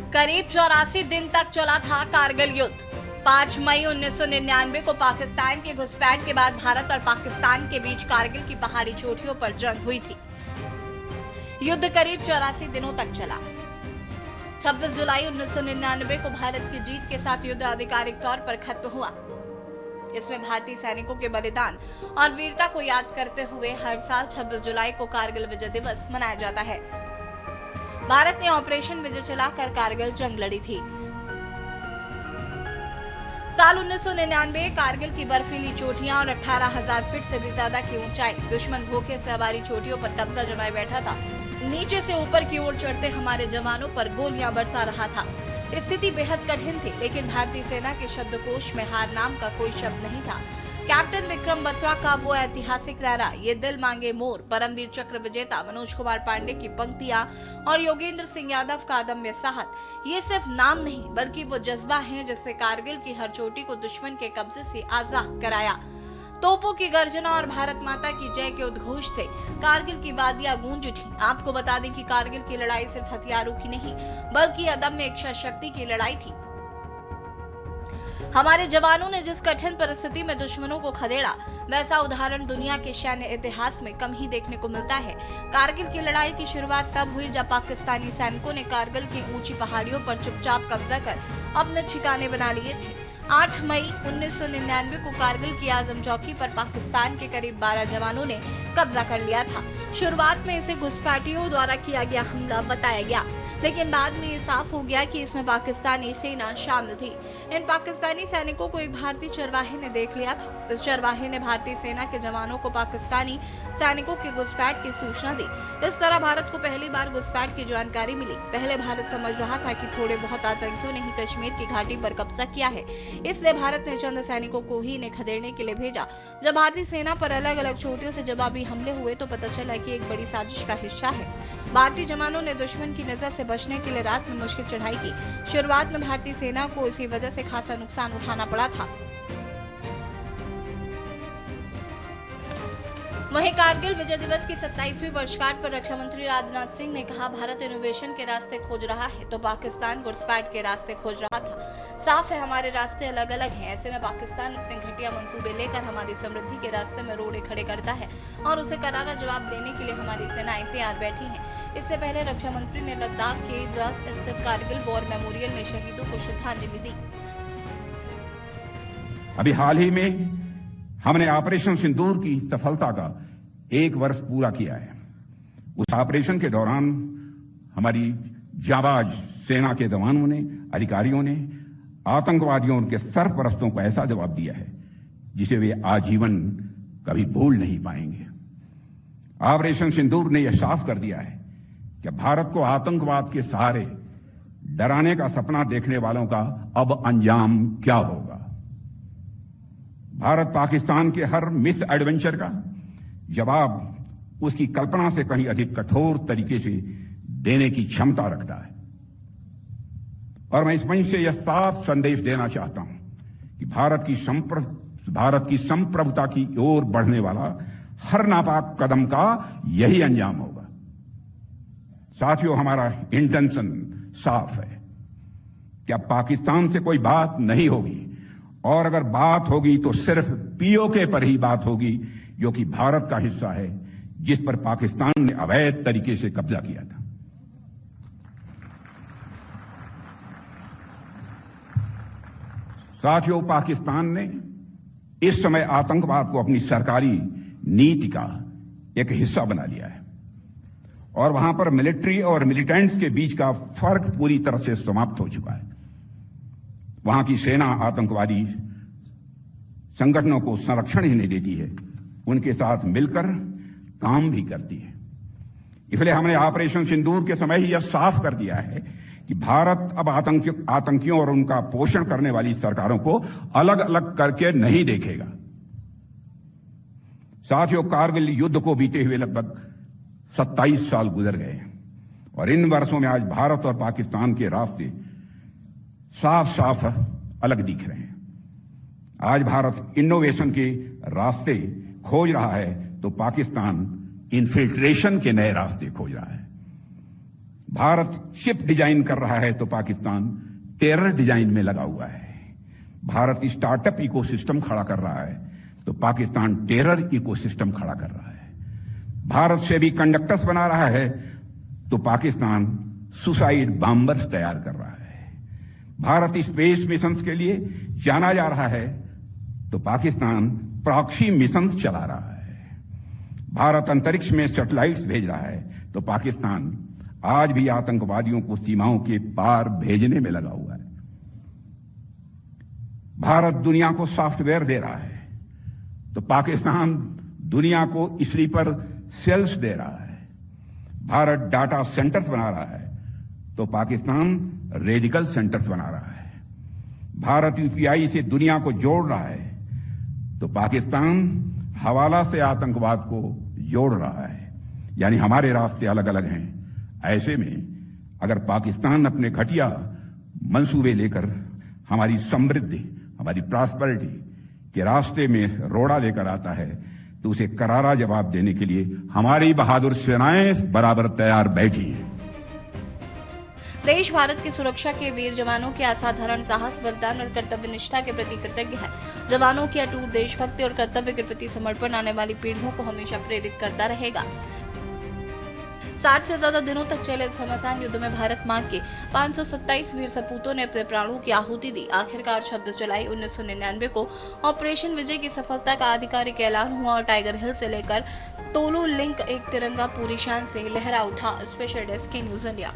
करीब 84 दिन तक चला था कारगिल युद्ध। 5 मई 1999 को पाकिस्तान के घुसपैठ के बाद भारत और पाकिस्तान के बीच कारगिल की पहाड़ी चोटियों पर जंग हुई थी। युद्ध करीब 84 दिनों तक चला। 26 जुलाई 1999 को भारत की जीत के साथ युद्ध आधिकारिक तौर पर खत्म हुआ। इसमें भारतीय सैनिकों के बलिदान और वीरता को याद करते हुए हर साल 26 जुलाई को कारगिल विजय दिवस मनाया जाता है। भारत ने ऑपरेशन विजय चलाकर कारगिल जंग लड़ी थी। साल 1999 कारगिल की बर्फीली चोटियां और 18,000 फीट से भी ज्यादा की ऊंचाई, दुश्मन धोखे से हमारी चोटियों पर कब्जा जमाए बैठा था। नीचे से ऊपर की ओर चढ़ते हमारे जवानों पर गोलियां बरसा रहा था। स्थिति बेहद कठिन थी, लेकिन भारतीय सेना के शब्दकोश में हार नाम का कोई शब्द नहीं था। कैप्टन विक्रम बत्रा का वो ऐतिहासिक नारा, ये दिल मांगे मोर, परमवीर चक्र विजेता मनोज कुमार पांडे की पंक्तियां और योगेंद्र सिंह यादव का अदम्य साहस, ये सिर्फ नाम नहीं बल्कि वो जज्बा है जिससे कारगिल की हर चोटी को दुश्मन के कब्जे से आजाद कराया। तोपों की गर्जना और भारत माता की जय के उद्घोष से कारगिल की वादियां गूंज उठी। आपको बता दें कि कारगिल की लड़ाई सिर्फ हथियारों की नहीं बल्कि अदम्य इच्छा शक्ति की लड़ाई थी। हमारे जवानों ने जिस कठिन परिस्थिति में दुश्मनों को खदेड़ा, वैसा उदाहरण दुनिया के सैन्य इतिहास में कम ही देखने को मिलता है। कारगिल की लड़ाई की शुरुआत तब हुई जब पाकिस्तानी सैनिकों ने कारगिल की ऊंची पहाड़ियों पर चुपचाप कब्जा कर अपने ठिकाने बना लिए थे। 8 मई 1999 को कारगिल की आजम चौकी पर पाकिस्तान के करीब 12 जवानों ने कब्जा कर लिया था। शुरुआत में इसे घुसपैठियों द्वारा किया गया हमला बताया गया, लेकिन बाद में ये साफ हो गया कि इसमें पाकिस्तानी सेना शामिल थी। इन पाकिस्तानी सैनिकों को एक भारतीय चरवाहे ने देख लिया था। इस चरवाहे ने भारतीय सेना के जवानों को पाकिस्तानी सैनिकों के घुसपैठ की सूचना दी। इस तरह भारत को पहली बार घुसपैठ की जानकारी मिली। पहले भारत समझ रहा था कि थोड़े बहुत आतंकियों ने ही कश्मीर की घाटी पर कब्जा किया है, इसलिए भारत ने चंद सैनिकों को ही इन्हें खदेड़ने के लिए भेजा। जब भारतीय सेना पर अलग अलग चोटियों से जवाबी हमले हुए तो पता चला कि एक बड़ी साजिश का हिस्सा है। भारतीय जवानों ने दुश्मन की नजर से बचने के लिए रात में मुश्किल चढ़ाई की। शुरुआत में भारतीय सेना को इसी वजह से खासा नुकसान उठाना पड़ा था। वहीं कारगिल विजय दिवस की 27वीं वर्षगांठ पर रक्षा मंत्री राजनाथ सिंह ने कहा, भारत इनोवेशन के रास्ते खोज रहा है तो पाकिस्तान घुसपैठ के रास्ते खोज रहा था। साफ है हमारे रास्ते अलग अलग हैं। ऐसे में पाकिस्तान अपने घटिया मंसूबे लेकर हमारी समृद्धि के रास्ते में रोड़े खड़े करता है और उसे करारा जवाब देने के लिए हमारी सेनाएं तैयार बैठी हैं। इससे पहले रक्षा मंत्री ने लद्दाख के द्रास स्थित कारगिल वॉर मेमोरियल में शहीदों को श्रद्धांजलि दी। अभी हाल ही में हमने ऑपरेशन सिंदूर की सफलता का 1 वर्ष पूरा किया है। उस ऑपरेशन के दौरान हमारी जाबाज सेना के जवानों ने, अधिकारियों ने आतंकवादियों और उनके सरपरस्तों को ऐसा जवाब दिया है जिसे वे आजीवन कभी भूल नहीं पाएंगे। ऑपरेशन सिंदूर ने यह साफ कर दिया है कि भारत को आतंकवाद के सहारे डराने का सपना देखने वालों का अब अंजाम क्या होगा। भारत पाकिस्तान के हर मिस एडवेंचर का जवाब उसकी कल्पना से कहीं अधिक कठोर तरीके से देने की क्षमता रखता है। और मैं इस मंच से यह साफ संदेश देना चाहता हूं कि भारत की संप्रभुता की ओर बढ़ने वाला हर नापाक कदम का यही अंजाम होगा। साथियों, हमारा इंटेंशन साफ है कि अब पाकिस्तान से कोई बात नहीं होगी, और अगर बात होगी तो सिर्फ पीओके पर ही बात होगी, जो कि भारत का हिस्सा है, जिस पर पाकिस्तान ने अवैध तरीके से कब्जा किया था। साथियों, पाकिस्तान ने इस समय आतंकवाद को अपनी सरकारी नीति का एक हिस्सा बना लिया है और वहां पर मिलिट्री और मिलिटेंट्स के बीच का फर्क पूरी तरह से समाप्त हो चुका है। वहां की सेना आतंकवादी संगठनों को संरक्षण ही नहीं देती है, उनके साथ मिलकर काम भी करती है। इसलिए हमने ऑपरेशन सिंदूर के समय ही यह साफ कर दिया है कि भारत अब आतंकियों और उनका पोषण करने वाली सरकारों को अलग अलग करके नहीं देखेगा। साथियों, कारगिल युद्ध को बीते हुए लगभग 27 साल गुजर गए हैं और इन वर्षों में आज भारत और पाकिस्तान के रास्ते साफ साफ अलग दिख रहे हैं। आज भारत इनोवेशन के रास्ते खोज रहा है तो पाकिस्तान इन्फिल्ट्रेशन के नए रास्ते खोज रहा है। भारत चिप डिजाइन कर रहा है तो पाकिस्तान टेरर डिजाइन में लगा हुआ है। भारत स्टार्टअप इकोसिस्टम खड़ा कर रहा है तो पाकिस्तान टेरर इकोसिस्टम खड़ा कर रहा है। भारत से भी कंडक्टर्स बना रहा है तो पाकिस्तान सुसाइड बॉम्बर्स तैयार कर रहा है। भारत स्पेस मिशंस के लिए जाना जा रहा है तो पाकिस्तान प्रॉक्सी मिशंस चला रहा है। भारत अंतरिक्ष में सैटेलाइट्स भेज रहा है तो पाकिस्तान आज भी आतंकवादियों को सीमाओं के पार भेजने में लगा हुआ है। भारत दुनिया को सॉफ्टवेयर दे रहा है तो पाकिस्तान दुनिया को स्लीपर सेल्स दे रहा है। भारत डाटा सेंटर्स बना रहा है तो पाकिस्तान रेडिकल सेंटर्स बना रहा है। भारत यूपीआई से दुनिया को जोड़ रहा है तो पाकिस्तान हवाला से आतंकवाद को जोड़ रहा है। यानी हमारे रास्ते अलग अलग हैं। ऐसे में अगर पाकिस्तान अपने घटिया मंसूबे लेकर हमारी समृद्धि, हमारी प्रॉस्पेरिटी के रास्ते में रोड़ा लेकर आता है तो उसे करारा जवाब देने के लिए हमारी बहादुर सेनाएं बराबर तैयार बैठी हैं। देश भारत की सुरक्षा के वीर जवानों के असाधारण साहस, बलिदान और कर्तव्य निष्ठा के प्रति कृतज्ञ है। जवानों की अटूट देशभक्ति और कर्तव्य के प्रति समर्पण आने वाली पीढ़ियों को हमेशा प्रेरित करता रहेगा। 60 से ज्यादा दिनों तक चले इस घमासान युद्ध में भारत मां के 527 वीर सपूतों ने अपने प्राणों की आहुति दी। आखिरकार 26 जुलाई 1999 को ऑपरेशन विजय की सफलता का आधिकारिक ऐलान हुआ और टाइगर हिल से लेकर तोलो लिंक एक तिरंगा पूरी शान से लहरा उठा। स्पेशल डेस्क की न्यूज इंडिया।